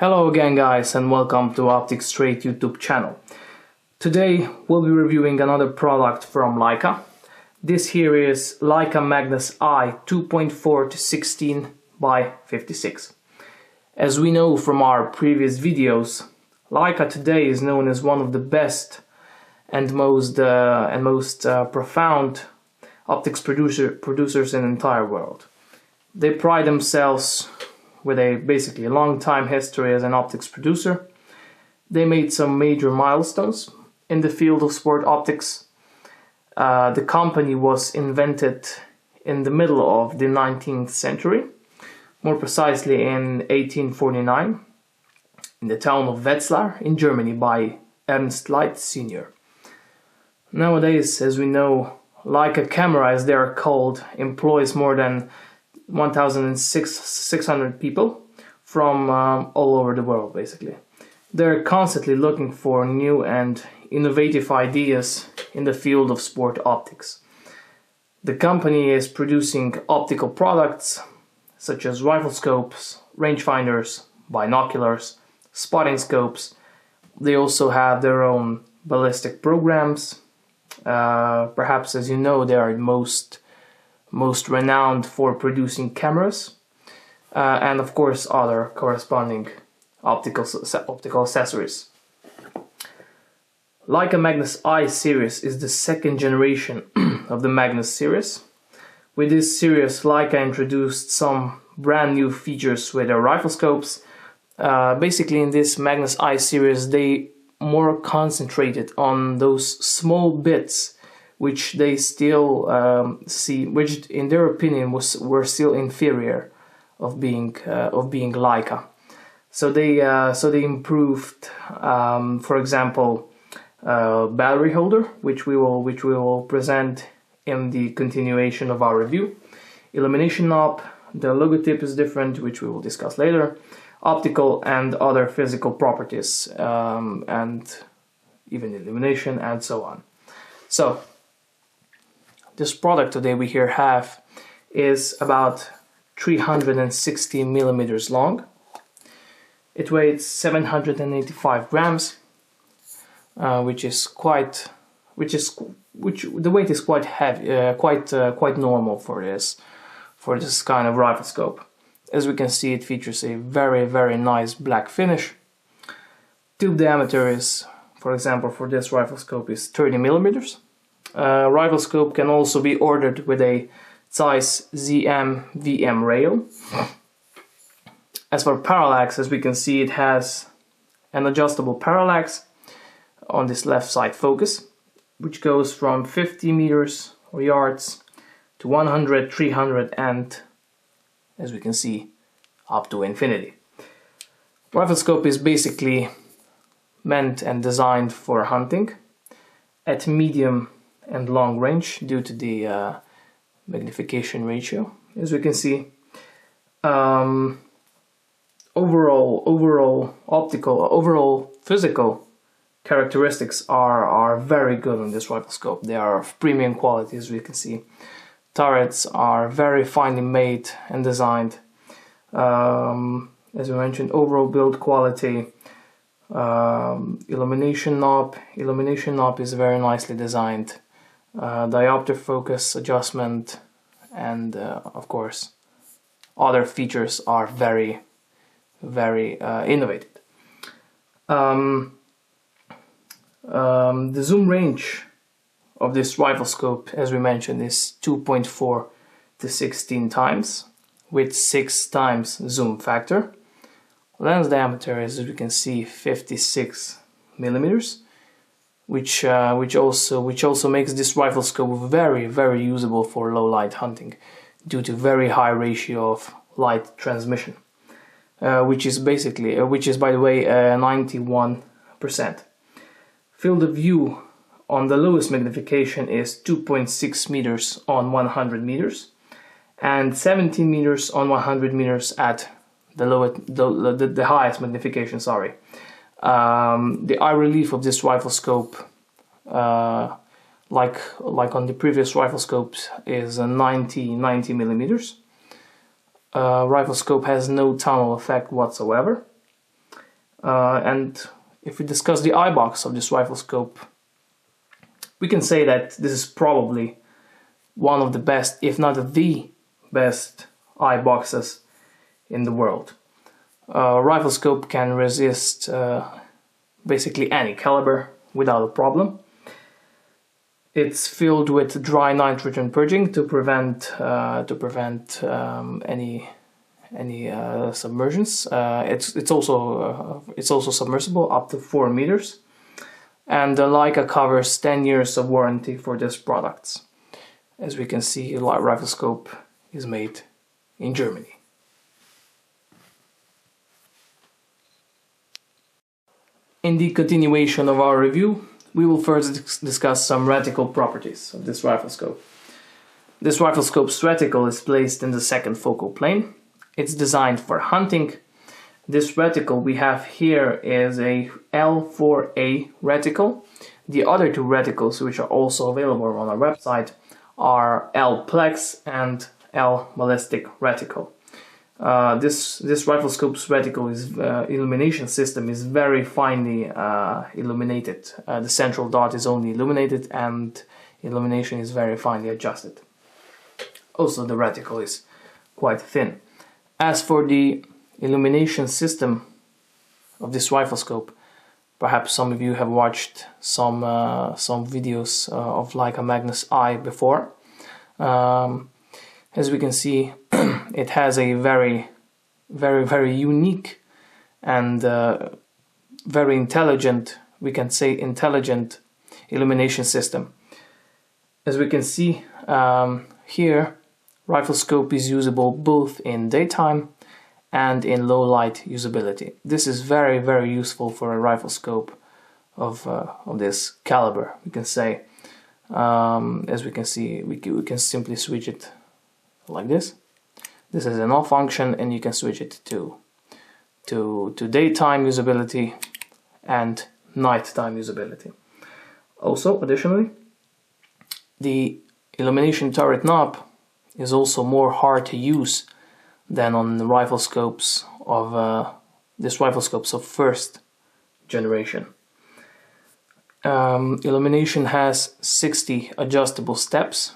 Hello again guys, and welcome to Optics Straight YouTube channel. Today we'll be reviewing another product from Leica. This here is Leica Magnus I 2.4 to 16 by 56. As we know from our previous videos, Leica today is known as one of the best and most profound optics producers in the entire world. They pride themselves with basically a long time history as an optics producer. They made some major milestones in the field of sport optics. The company was invented in the middle of the 19th century, more precisely in 1849, in the town of Wetzlar in Germany by Ernst Leitz Sr. Nowadays, as we know, Leica camera, as they are called, employs more than 1,600 people from all over the world, basically. They're constantly looking for new and innovative ideas in the field of sport optics. The company is producing optical products such as rifle scopes, rangefinders, binoculars, spotting scopes. They also have their own ballistic programs. Perhaps, as you know, they are most renowned for producing cameras, and of course other corresponding optical accessories. Leica Magnus I series is the second generation of the Magnus series. With this series, Leica introduced some brand new features with their rifle scopes. Basically, in this Magnus I series, they more concentrated on those small bits which they still which in their opinion were still inferior of being Leica. So they improved, for example, battery holder, which we will present in the continuation of our review. Illumination knob, the logotype is different, which we will discuss later. Optical and other physical properties, and even illumination and so on. So this product today we here have is about 360 millimeters long. It weighs 785 grams, which the weight is quite heavy, quite normal for this kind of rifle scope. As we can see, it features a very nice black finish. Tube diameter is, for example, for this rifle scope is 30 millimeters. Rifle scope can also be ordered with a Zeiss ZM-VM rail. As for parallax, as we can see, it has an adjustable parallax on this left side focus, which goes from 50 meters or yards to 100, 300 and, as we can see, up to infinity. Rifle scope is basically meant and designed for hunting at medium and long range due to the magnification ratio. As we can see, overall physical characteristics are very good on this rifle scope. They are of premium quality, as we can see. Turrets are very finely made and designed. As we mentioned, overall build quality. Illumination knob is very nicely designed. Diopter focus adjustment, and of course other features are very innovative. The zoom range of this rifle scope, as we mentioned, is 2.4 to 16 times with 6 times zoom factor. Lens diameter is, as we can see, 56 millimeters, which also makes this rifle scope very usable for low light hunting due to very high ratio of light transmission, which is by the way 91%. Field of view on the lowest magnification is 2.6 meters on 100 meters and 17 meters on 100 meters at the highest magnification. Sorry. The eye relief of this rifle scope, like on the previous rifle scopes, is 90 millimeters. Rifle scope has no tunnel effect whatsoever. And if we discuss the eye box of this rifle scope, we can say that this is probably one of the best, if not the best, eye boxes in the world. Rifle scope can resist basically any caliber without a problem. It's filled with dry nitrogen purging to prevent any submersions. It's also submersible up to 4 meters, and Leica covers 10 years of warranty for these products. As we can see, rifle scope is made in Germany. In the continuation of our review, we will first discuss some reticle properties of this rifle scope. This rifle scope's reticle is placed in the second focal plane. It's designed for hunting. This reticle we have here is a L4A reticle. The other two reticles, which are also available on our website, are L-plex and L-ballistic reticle. This rifle scope's reticle illumination system is very finely illuminated. The central dot is only illuminated, and illumination is very finely adjusted. Also, the reticle is quite thin. As for the illumination system of this rifle scope, perhaps some of you have watched some videos of Leica Magnus eye before. As we can see, it has a very unique and very intelligent, we can say intelligent, illumination system. As we can see here, rifle scope is usable both in daytime and in low light usability. This is very useful for a rifle scope of this caliber, we can say. As we can see, we can simply switch it like this. This is an off function, and you can switch it to daytime usability and nighttime usability. Also, additionally, the illumination turret knob is also more hard to use than on the rifle scopes of this rifle scopes of first generation. Illumination has 60 adjustable steps,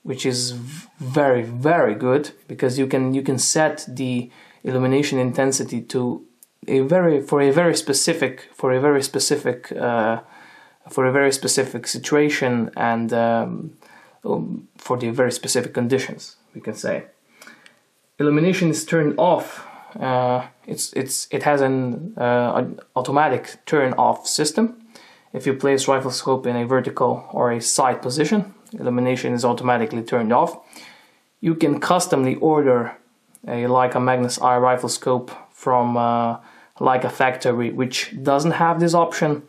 which is very good, because you can set the illumination intensity to a very specific situation, and for the very specific conditions, we can say. Illumination is turned off. It has an automatic turn off system. If you place rifle scope in a vertical or a side position, illumination is automatically turned off. You can customly order a Leica Magnus eye rifle scope from Leica factory, which doesn't have this option.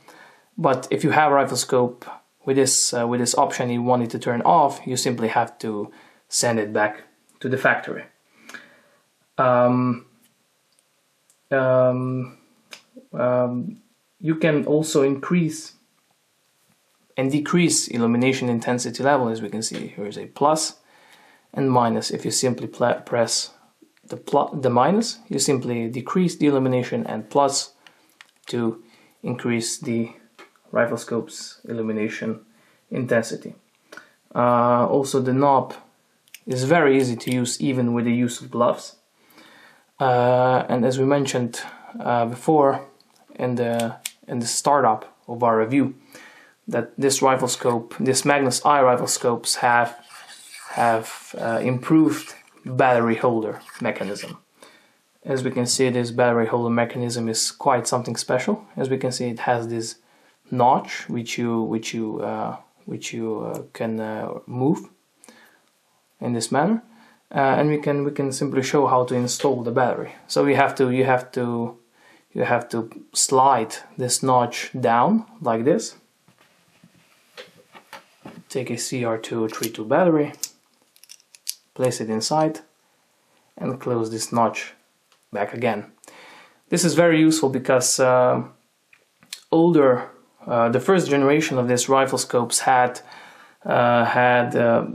But if you have a rifle scope with this option, you want it to turn off, you simply have to send it back to the factory. You can also increase and decrease illumination intensity level. As we can see, here is a plus and minus. If you simply press the minus, you simply decrease the illumination, and plus to increase the rifle scope's illumination intensity. Also, the knob is very easy to use, even with the use of gloves. And as we mentioned before in the startup of our review, that this rifle scope, this Magnus eye rifle scopes have improved battery holder mechanism. As we can see, this battery holder mechanism is quite something special. As we can see, it has this notch which you can move in this manner, and we can simply show how to install the battery. So you have to slide this notch down like this. Take a CR232 battery, place it inside, and close this notch back again. This is very useful because the first generation of this rifle scopes had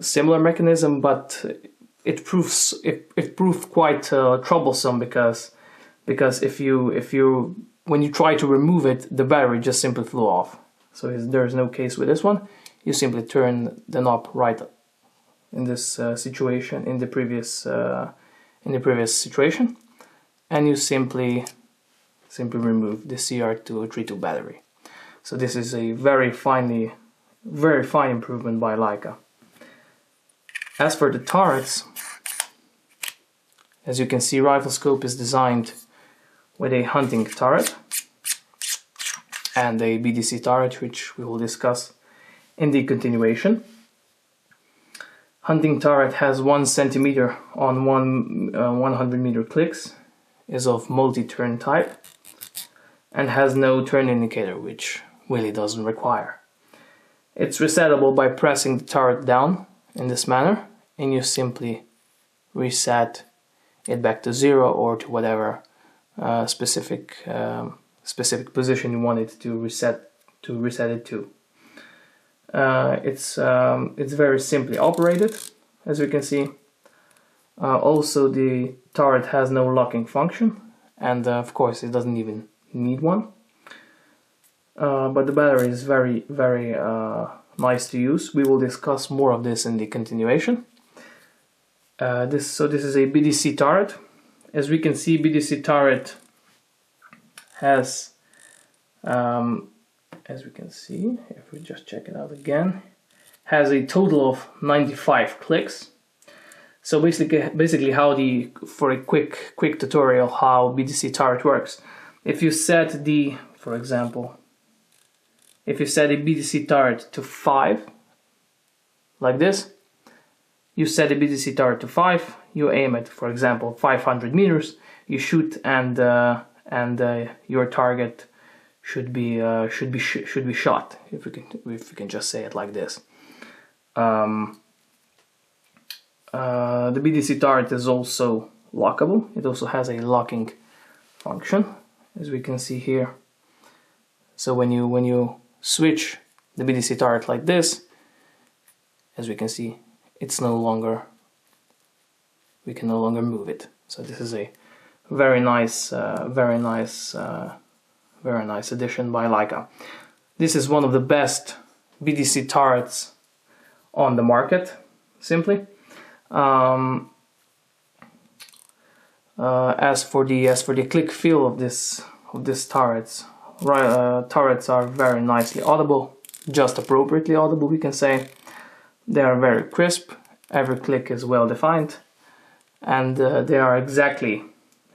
similar mechanism, but it proved quite troublesome, because if you when you try to remove it, the battery just simply flew off. So there's no case with this one. You simply turn the knob right in this situation, in the previous situation, and you simply remove the CR232 battery. So this is a very fine improvement by Leica. As for the turrets, as you can see, rifle scope is designed with a hunting turret and a BDC turret, which we will discuss in the continuation. Hunting turret has 1 centimeter on 100 meter clicks, is of multi-turn type, and has no turn indicator, which really doesn't require. It's resettable by pressing the turret down in this manner, and you simply reset it back to 0 or to whatever specific position you want it to reset it to. It's very simply operated, as we can see. Also, the turret has no locking function, and of course it doesn't even need one. But the battery is very nice to use. We will discuss more of this in the continuation. This is a BDC turret. As we can see, BDC turret has, as we can see, if we just check it out again, has a total of 95 clicks. So basically how for a quick tutorial how BDC turret works. If you set for example, if you set a BDC turret to 5, like this, you set a BDC turret to 5, you aim at, for example, 500 meters, you shoot, and your target should be shot, if we can just say it like this. The BDC turret is also lockable. It also has a locking function, as we can see here. So when you switch the BDC turret like this, as we can see, we can no longer move it. So this is a very nice addition by Leica. This is one of the best BDC turrets on the market, simply. As for the click feel of this turrets, turrets are very nicely audible, just appropriately audible, we can say. They are very crisp, every click is well defined, and they are exactly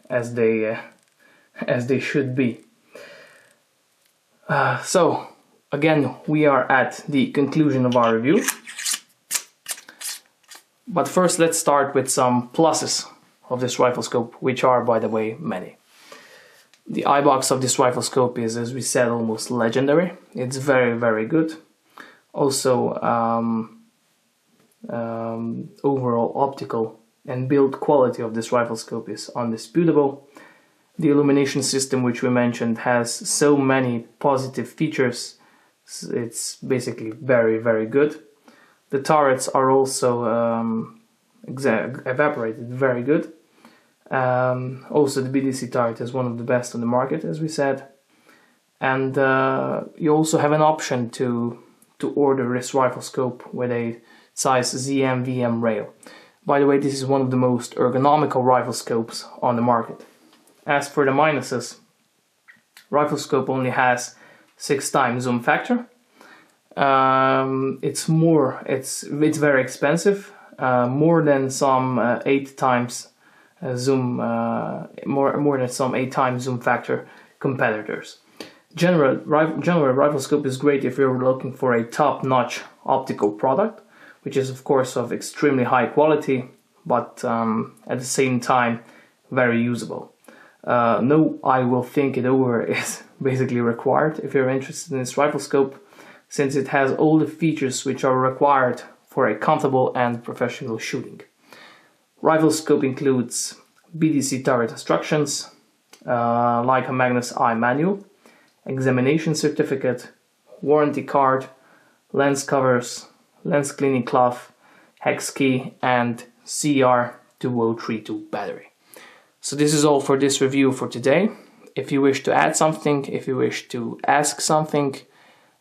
as they should be. So again, we are at the conclusion of our review. But first, let's start with some pluses of this rifle scope, which are, by the way, many. The eye box of this rifle scope is, as we said, almost legendary. It's very good. Also, overall optical and build quality of this rifle scope is undisputable. The illumination system, which we mentioned, has so many positive features. It's basically very good. The turrets are also evaporated very good. Also, the BDC turret is one of the best on the market, as we said. And you also have an option to order this rifle scope with a size ZM-VM rail. By the way, this is one of the most ergonomical rifle scopes on the market. As for the minuses, rifle scope only has 6x zoom factor. It's very expensive, more than some 8x zoom, more than some 8x zoom factor competitors. General rifle scope is great if you're looking for a top-notch optical product, which is of course of extremely high quality, but at the same time very usable. No I will think it over is basically required if you're interested in this rifle scope, since it has all the features which are required for a comfortable and professional shooting. Rifle scope includes BDC turret instructions, Leica Magnus eye manual, examination certificate, warranty card, lens covers, lens cleaning cloth, hex key, and CR2032 battery. So this is all for this review for today. If you wish to add something, if you wish to ask something,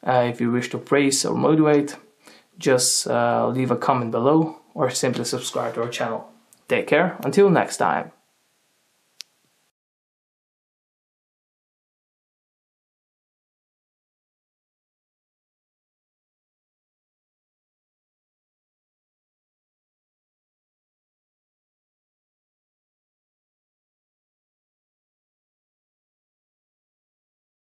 if you wish to praise or motivate, just leave a comment below or simply subscribe to our channel. Take care, until next time.